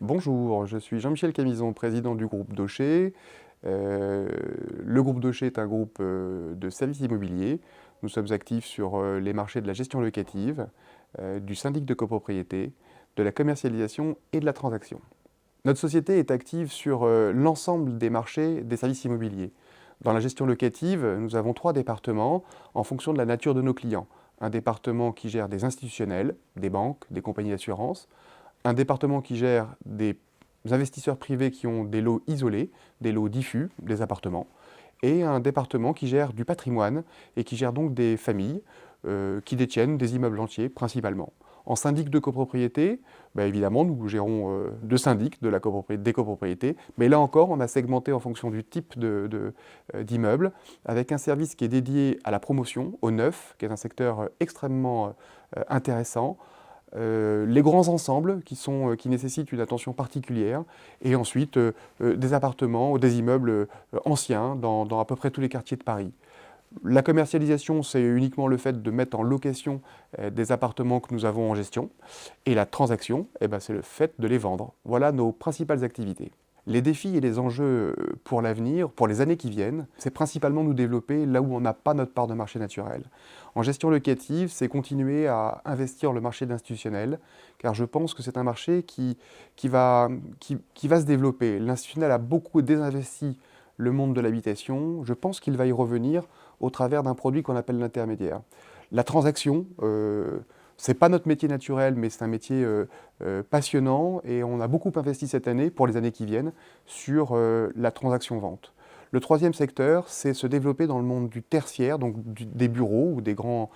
Bonjour, je suis Jean-Michel Camison, président du groupe Docher. Le groupe Docher est un groupe de services immobiliers. Nous sommes actifs sur les marchés de la gestion locative, du syndic de copropriété, de la commercialisation et de la transaction. Notre société est active sur l'ensemble des marchés des services immobiliers. Dans la gestion locative, nous avons 3 départements en fonction de la nature de nos clients. Un département qui gère des institutionnels, des banques, des compagnies d'assurance. Un département qui gère des investisseurs privés qui ont des lots isolés, des lots diffus, des appartements, et un département qui gère du patrimoine et qui gère donc des familles qui détiennent des immeubles entiers principalement. En syndic de copropriété, évidemment, nous gérons 2 syndics des copropriétés, mais là encore, on a segmenté en fonction du type d'immeuble, avec un service qui est dédié à la promotion, au neuf, qui est un secteur extrêmement intéressant, les grands ensembles qui nécessitent une attention particulière, et ensuite des appartements ou des immeubles anciens dans à peu près tous les quartiers de Paris. La commercialisation, c'est uniquement le fait de mettre en location des appartements que nous avons en gestion, et la transaction, c'est le fait de les vendre. Voilà nos principales activités. Les défis et les enjeux pour l'avenir, pour les années qui viennent, c'est principalement nous développer là où on n'a pas notre part de marché naturel. En gestion locative, c'est continuer à investir le marché de l'institutionnel, car je pense que c'est un marché qui va se développer. L'institutionnel a beaucoup désinvesti le monde de l'habitation. Je pense qu'il va y revenir au travers d'un produit qu'on appelle l'intermédiaire. La transaction, c'est pas notre métier naturel, mais c'est un métier passionnant, et on a beaucoup investi cette année, pour les années qui viennent, sur la transaction-vente. Le troisième secteur, c'est se développer dans le monde du tertiaire, donc des bureaux ou des grands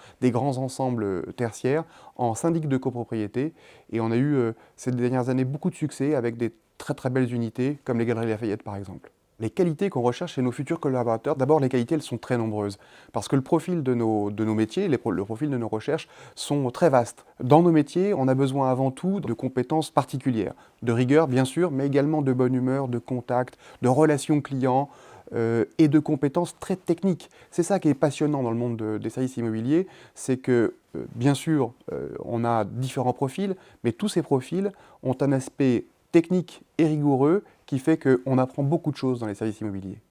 ensembles tertiaires en syndic de copropriété. Et on a eu ces dernières années beaucoup de succès avec des très très belles unités, comme les Galeries Lafayette par exemple. Les qualités qu'on recherche chez nos futurs collaborateurs, d'abord les qualités, elles sont très nombreuses, parce que le profil de nos métiers, le profil de nos recherches sont très vastes. Dans nos métiers, on a besoin avant tout de compétences particulières, de rigueur bien sûr, mais également de bonne humeur, de contact, de relations clients et de compétences très techniques. C'est ça qui est passionnant dans le monde des services immobiliers, c'est que bien sûr, on a différents profils, mais tous ces profils ont un aspect technique et rigoureux qui fait qu'on apprend beaucoup de choses dans les services immobiliers.